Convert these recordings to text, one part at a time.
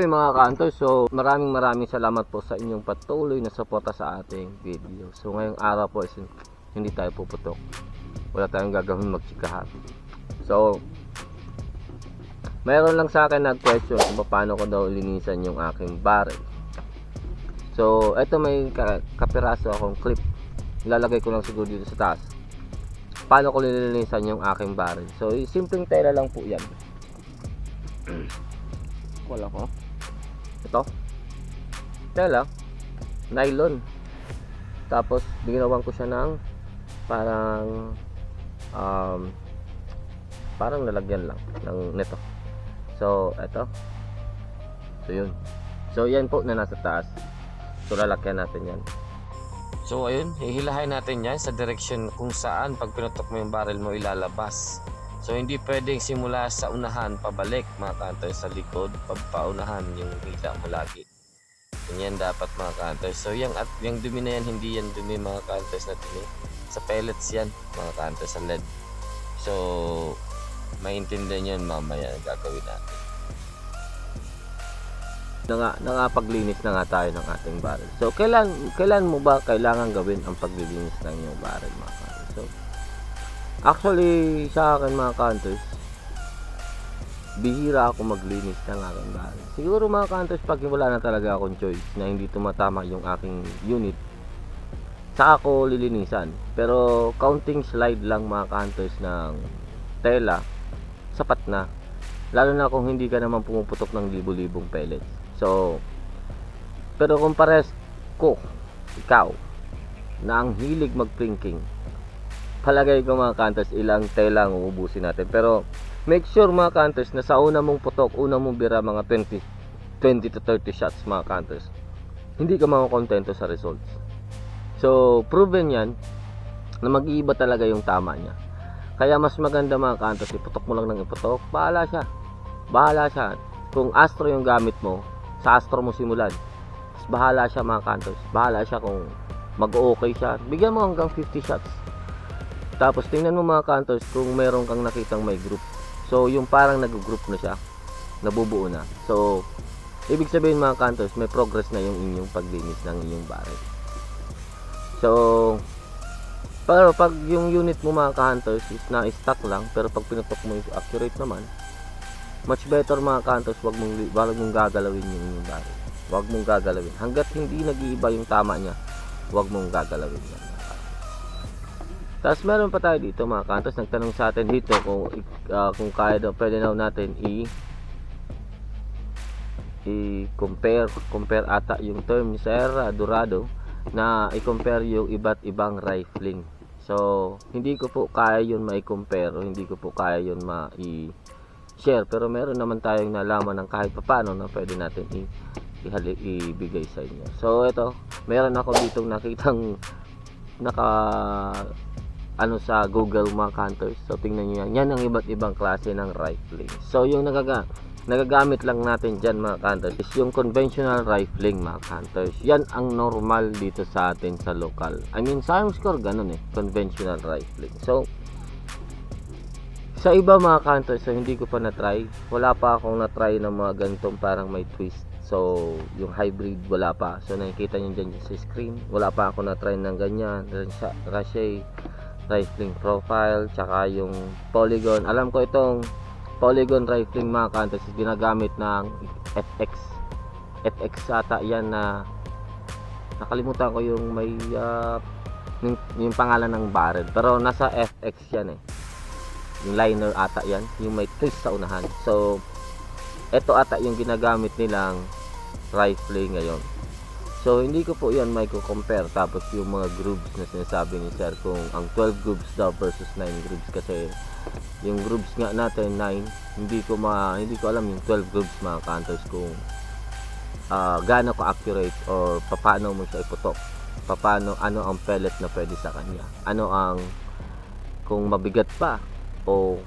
Okay mga ka-hunters, so maraming salamat po sa inyong patuloy na suporta sa ating video. So ngayong araw po is hindi tayo puputok. Wala tayong gagawin, magtsikahan. So mayroon lang sa akin nag-question kung paano ko daw linisan yung aking barrel. So eto, may kapiraso akong clip. Ilalagay ko lang siguro dito sa taas. Paano ko lilinisan yung aking barrel? So simpleng tela lang po yan. Wala ko. Ito tela, nylon, tapos ginawan ko siya ng parang lalagyan lang ng nito. So ito, so yun, so yan po na nasa taas. So lalagyan natin yan. So ayun, hihilahin natin yan sa direction kung saan pag pinutok mo yung barrel mo ilalabas. So hindi pwedeng simula sa unahan pabalik mga ka-hunters, sa likod paunahan yung hila mo lagi. Ganyan dapat mga ka-hunters. So yung dumi na yan, hindi yan dumi mga ka-hunters na dumi. Sa pellets yan mga ka-hunters, sa LED. So maintindihan yan mamaya ang gagawin natin. Nakapaglinis na nga tayo ng ating barrel. So kailan mo ba kailangan gawin ang paglilinis ng iyong barrel mga ka-hunters? So actually, sa akin mga ka-hunters, bihira ako maglinis ng aking barrel. Siguro mga ka-hunters, pag wala na talaga akong choice na hindi tumatama yung aking unit, saka ako lilinisan. Pero counting slide lang mga ka-hunters ng tela, sapat na. Lalo na kung hindi ka naman pumuputok ng libo-libong pellets. So pero kung pares ko, ikaw na ang hilig mag-prinking, palagay ko mga ka-hunters, ilang tela ang uubusin natin. Pero make sure mga ka-hunters na sa una mong putok, una mong bira, mga 20 to 30 shots mga ka-hunters, hindi ka makokontento sa results. So proven yan na mag-iiba talaga yung tama niya. Kaya mas maganda mga ka-hunters, iputok mo lang ng iputok, bahala siya. Kung Astro yung gamit mo, sa Astro mo simulan, bahala siya mga ka-hunters. Bahala siya kung mag-okay siya, bigyan mo hanggang 50 shots. Tapos tingnan mo mga ka-hunters kung meron kang nakitang may group. So yung parang nag-group na siya, nabubuo na. So ibig sabihin mga ka-hunters, may progress na yung inyong paglinis ng inyong barrel. So pero pag yung unit mo mga ka-hunters is na-stuck lang, pero pag pinutok mo yung accurate naman, much better mga ka-hunters, wag mong gagalawin yung inyong barrel. Wag mong gagalawin hangga't hindi nag-iiba yung tama niya. Wag mong gagalawin yan. Tapos meron pa tayo dito mga ka-hunters, nagtanong sa atin dito kung kaya daw, pwede daw natin compare ata yung term ni Sir Dorado, na i-compare yung iba't ibang rifling. So hindi ko po kaya yun ma-compare, o hindi ko po kaya yun ma-share, pero meron naman tayong nalaman ng kahit paano na pwede natin ibigay sa inyo. So ito, meron ako ditong nakitang sa Google mga ka-hunters. So tingnan nyo yan, yan ang iba't ibang klase ng rifling. So yung nagagamit lang natin dyan mga ka-hunters is yung conventional rifling mga ka-hunters. Yan ang normal dito sa atin sa local. I mean sa score ganun conventional rifling. So sa iba mga ka-hunters, so hindi ko pa na-try. Wala pa akong na-try ng mga ganitong parang may twist. So yung hybrid wala pa. So nakikita nyo dyan sa screen, wala pa ako na-try ng ganyan. Ricochet rifling profile, tsaka yung polygon. Alam ko itong polygon rifling mga ka-hunters is ginagamit ng FX ata yan, na nakalimutan ko yung may yung pangalan ng barrel, pero nasa FX yan yung liner ata yan, yung may twist sa unahan. So ito ata yung ginagamit nilang rifling ngayon. So hindi ko po yan may compare. Tapos yung mga grooves na sinasabi ni Sir, kung ang 12 grooves daw versus 9 grooves, kasi yung grooves nga natin 9, hindi ko alam yung 12 grooves mga ka-hunters kung gaano ka accurate, or paano mo siya iputok, ano ang pellet na pwede sa kanya, kung mabigat pa o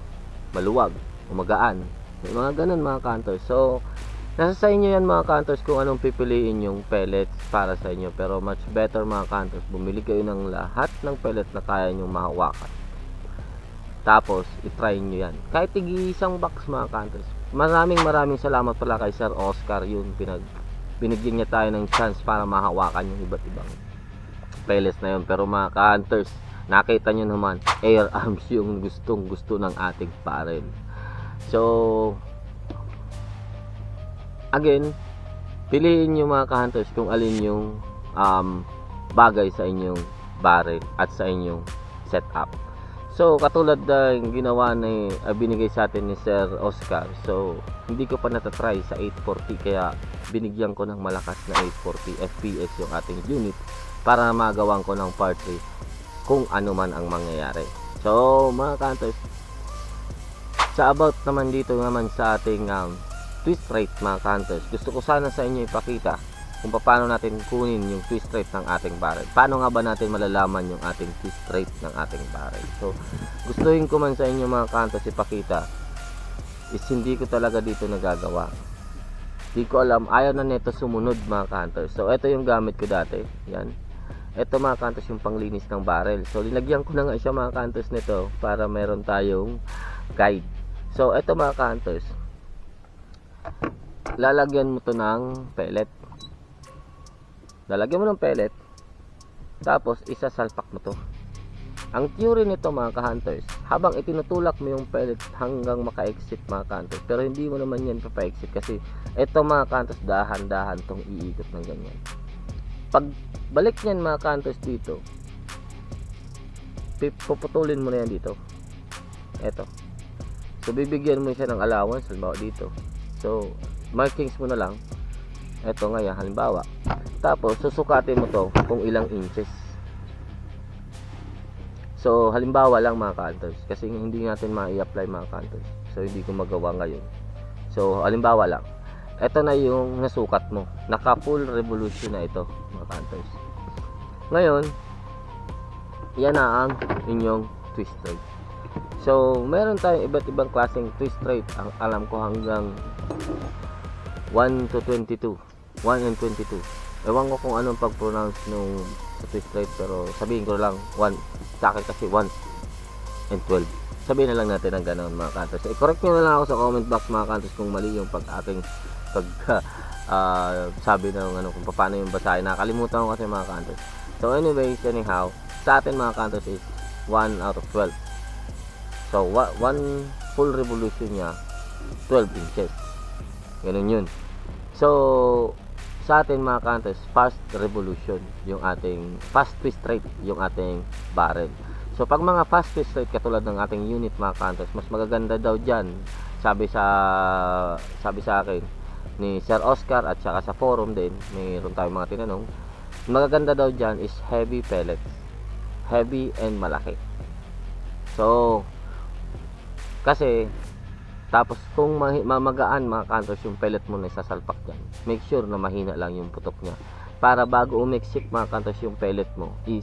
maluwag o magaan, may mga ganun mga ka-hunters. So nasa sa inyo yan mga ka-hunters kung anong pipiliin yung pellets para sa inyo. Pero much better mga ka-hunters, bumili kayo ng lahat ng pellets na kaya nyo mahawakan. Tapos, itry nyo yan. Kahit tig-isang box mga ka-hunters, maraming salamat pala kay Sir Oscar, yun binigyan niya tayo ng chance para mahawakan yung iba't ibang pellets na yun. Pero mga ka-hunters, nakita nyo naman, air arms yung gustong gusto ng ating barrel. So again, piliin nyo mga ka-hunters kung alin yung bagay sa inyong barrel at sa inyong setup. So katulad ng ginawa binigay sa atin ni Sir Oscar, so hindi ko pa natatry sa 840, kaya binigyan ko ng malakas na 840 FPS yung ating unit para magawan ko ng part 3 kung ano man ang mangyayari. So mga ka-hunters, sa about naman dito naman sa ating twist rate mga ka-hunters, gusto ko sana sa inyo ipakita kung paano natin kunin yung twist rate ng ating barrel. Paano nga ba natin malalaman yung ating twist rate ng ating barrel? So gustuhin ko man sa inyo mga ka-hunters ipakita, is hindi ko talaga dito nagagawa. Hindi ko alam, ayaw na nito sumunod mga ka-hunters. So ito yung gamit ko dati, yan. Ito mga ka-hunters yung panglinis ng barrel. So linagyan ko na nga siya mga ka-hunters nito para meron tayong guide. So ito mga ka-hunters, lalagyan mo to ng pellet. Lalagyan mo ng pellet, tapos isasalpak mo to. Ang theory nito mga ka-hunters, habang itinutulak mo yung pellet hanggang maka-exit mga ka-hunters, pero hindi mo naman yan papa-exit kasi ito mga ka-hunters, dahan-dahan tong iikot ng ganyan. Pag balik niyan mga ka-hunters dito, puputulin mo na yan dito. Eto. So bibigyan mo siya ng allowance halimbawa dito. So markings mo na lang. Eto nga yan, halimbawa. Tapos susukatin mo to kung ilang inches. So halimbawa lang mga ka-hunters, kasi hindi natin ma-i-apply mga ka-hunters, so hindi ko magawa ngayon. So halimbawa lang, ito na yung nasukat mo, naka full revolution na ito mga ka-hunters. Ngayon yan na ang inyong twist rate. So meron tayong iba't ibang klaseng twist rate. Ang alam ko hanggang 1 to 22, 1 and 22. Ewan ko kung anong pag-pronounce nung sa twist rate, pero sabihin ko lang 1. Sa akin kasi 1 and 12. Sabihin na lang natin ang ganoon mga ka-hunters. I-correct nyo na lang ako sa comment box mga ka-hunters kung mali yung sabi ng kung paano yung basahin. Nakalimutan ko kasi mga ka-hunters. So anyways, anyhow, sa atin mga ka-hunters is 1 out of 12. So 1 full revolution niya 12 inches. Ganun yun. So sa atin mga ka-hunters, fast revolution yung ating fast twist rate yung ating barrel. So pag mga fast twist rate katulad ng ating unit mga ka-hunters, mas magaganda daw diyan, sabi sa akin ni Sir Oscar at saka sa forum din, mayroon tayong mga tinanong, magaganda daw diyan is heavy pellets, heavy and malaki. So kasi tapos kung magaan mga ka-hunters yung pellet mo na isasalpak dyan, make sure na mahina lang yung putok niya. Para bago umiksik mga ka-hunters yung pellet mo is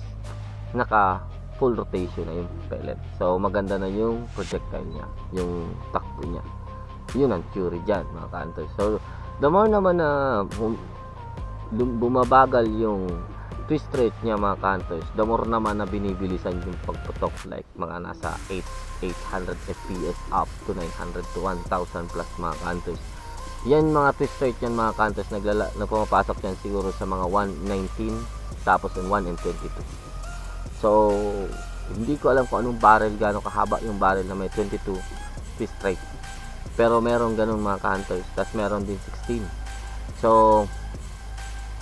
naka full rotation na yung pellet. So maganda na yung projectile niya, yung takbo niya. Yun ang theory dyan mga ka-hunters. So the more naman na bumabagal yung twist rate niya mga ka-hunters, the more naman na binibilisan yung pagputok, like mga nasa 800 fps up to 900 to 1000 plus mga ka-hunters. Yan mga twist rate yan mga ka-hunters, na pumapasok yan siguro sa mga 119 tapos 1 and 22. So hindi ko alam kung anong barrel, gano'ng kahaba yung barrel na may 22 twist rate, pero meron ganun mga ka-hunters. Tapos meron din 16. So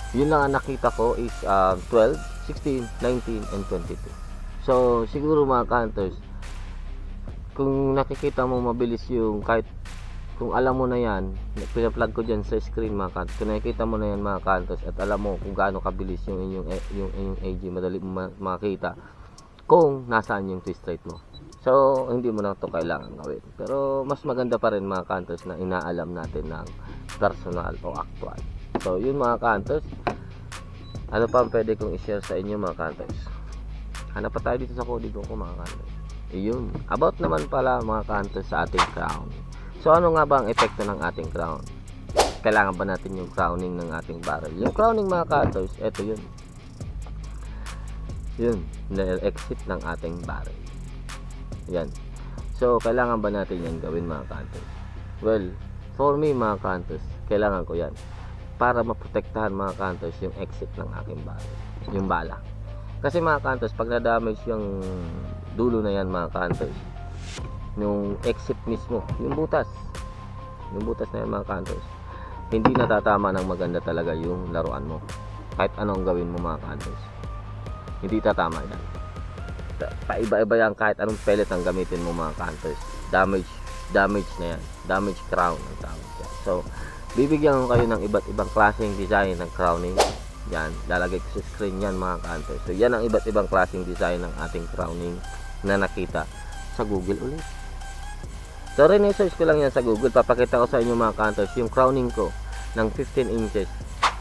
yun lang ang nakita ko is 12, 16, 19 and 22. So siguro mga ka-hunters, kung nakikita mo mabilis yung, kahit kung alam mo na yan, pina-plug ko dyan sa screen mga ka-hunters, kung nakikita mo na yan mga ka-hunters at alam mo kung gaano kabilis yung inyong AG, madali mo makita kung nasaan yung twist rate mo. So hindi mo na ito kailangan gawin, pero mas maganda pa rin mga ka-hunters na inaalam natin ng personal o actual. So yun mga ka-hunters, ano pa ang pwede kong i-share sa inyo mga ka-hunters? Hanap pa tayo dito sa kodigo ko mga ka-hunters. Iyon, about naman pala mga ka-hunters sa ating crown. So ano nga ba ang epekto ng ating crown? Kailangan ba natin yung crowning ng ating barrel? Yung crowning mga ka-hunters, eto yun. Yun, na-exit ng ating barrel. Yan. So kailangan ba natin yan gawin mga ka-hunters? Well, For me mga kantos, kailangan ko yan para maprotektahan mga kantos yung exit ng aking barrel, yung bala. Kasi mga kantos, pag na-damage yung dulo na yan mga kantos, yung exit mismo, yung butas na yan mga kantos, hindi natatama ng maganda talaga yung laruan mo. Kahit anong gawin mo mga kantos, hindi tatama yan. Paiba-iba yan, kahit anong pellet ang gamitin mo mga kantos, damage na yan, damage crown ang tawag yan. So bibigyan ko kayo ng iba't ibang klaseng design ng crowning. Yan, lalagay ko sa screen yan mga kantos. So yan ang iba't ibang klaseng design ng ating crowning na nakita sa Google ulit. So rin-search ko lang yan sa Google. Papakita ko sa inyo mga kantos yung crowning ko ng 15 inches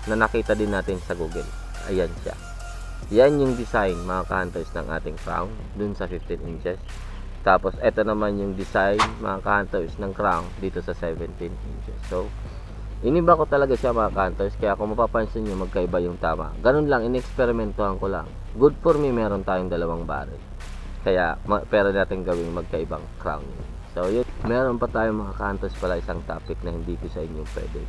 na nakita din natin sa Google. Ayan siya. Yan yung design mga kantos ng ating crown dun sa 15 inches. Tapos eto naman yung design mga kantos ng crown dito sa 17 inches. So iniba ko talaga siya mga kantos, kaya kung mapapansin nyo magkaiba yung tama. Ganun lang, ineksperimentohan ko lang. Good for me, meron tayong dalawang barrel. Kaya pwede natin gawing magkaibang crowning. So yun, meron pa tayong mga kantos pala isang topic na hindi ko sa inyo pwede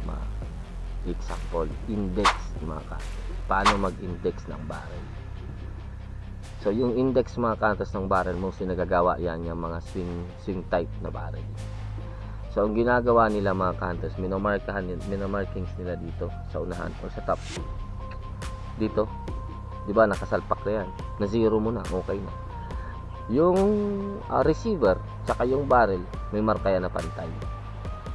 example, index mga kantos. Paano mag-index ng barrel? So yung index mga kantos ng barrel, mostly nagagawa yan yung mga swing type na barrel. So ang ginagawa nila mga kantos, minamarkings nila dito sa unahan o sa top. Dito, 'di ba nakasalpak na yan. Na zero mo na, okay na. Yung receiver tsaka yung barrel, may marka yan na pantay.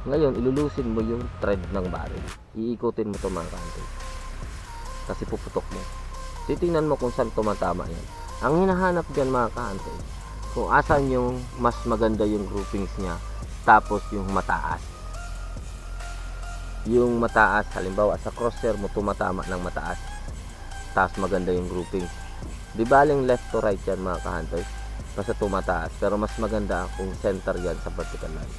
Ngayon, ilulusin mo yung thread ng barrel. Iikutin mo 'to mga kantos. Kasi puputok mo. Titingnan mo kung saan tumatama yan. Ang hinahanap diyan mga kantos, kung asan yung mas maganda yung groupings niya. Tapos yung mataas. Yung mataas, halimbawa sa crosshair mo tumatama ng mataas. Tapos maganda yung grouping. Di baling left to right yan mga kahantoy. Basta tumataas. Pero mas maganda kung center yan sa vertical line.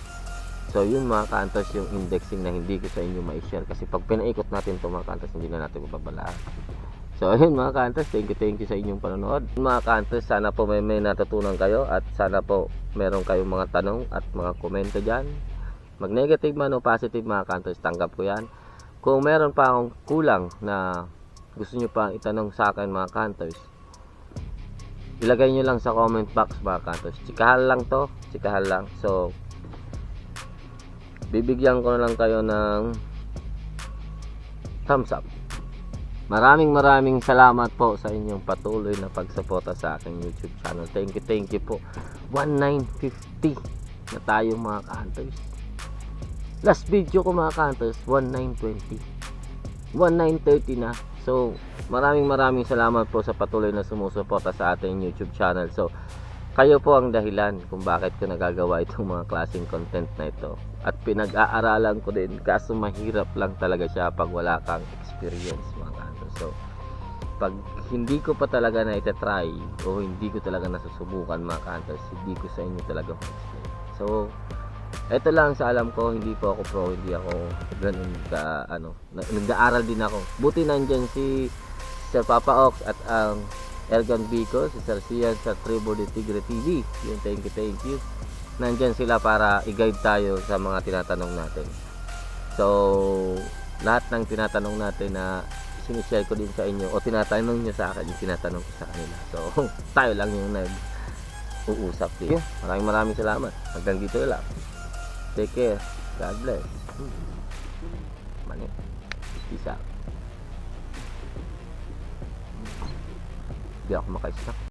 So yun mga kahantoy, yung indexing na hindi ko sa inyo ma-share. Kasi pag pinaikot natin ito mga kahantoy, hindi na natin mababalaan. So ayun mga kantos, thank you sa inyong panonood. Mga kantos, sana po may natutunan kayo at sana po meron kayong mga tanong at mga komento dyan. Mag negative man o positive mga kantos, tanggap ko yan. Kung meron pa akong kulang na gusto nyo pa itanong sa akin mga kantos, ilagay nyo lang sa comment box mga kantos. Chikahan lang to, chikahan lang. So bibigyan ko na lang kayo ng thumbs up. Maraming salamat po sa inyong patuloy na pagsuporta sa aking YouTube channel. Thank you po. 1950 na tayo mga kantos. Last video ko mga kantos, 1920. 1930 na. So, maraming salamat po sa patuloy na sumusuporta sa ating YouTube channel. So, kayo po ang dahilan kung bakit ko nagagawa itong mga klaseng content na ito. At pinag-aaralan ko din, kaso mahirap lang talaga siya pag wala kang experience mga kantos. So, pag hindi ko pa talaga na itatry o hindi ko talaga nasusubukan mga kantos, hindi ko sa inyo talaga ma-explain. So, eto lang sa alam ko, hindi po ako pro, hindi ako ganun ka, nag-aaral din ako. Buti nandyan si Sir Papa Ox at ang Ergan Bico, si Sir Sian sa Tribo de Tigre TV. Yun, thank you. Nandyan sila para i-guide tayo sa mga tinatanong natin. So, lahat ng tinatanong natin na sinishare ko din sa inyo o tinatanong nyo sa akin, yung tinatanong ko sa kanila. So, tayo lang yung nag-uusap din. Maraming salamat. Hanggang dito lang. Take care. God bless. Mani. Peace out. Hindi ako makaisnak.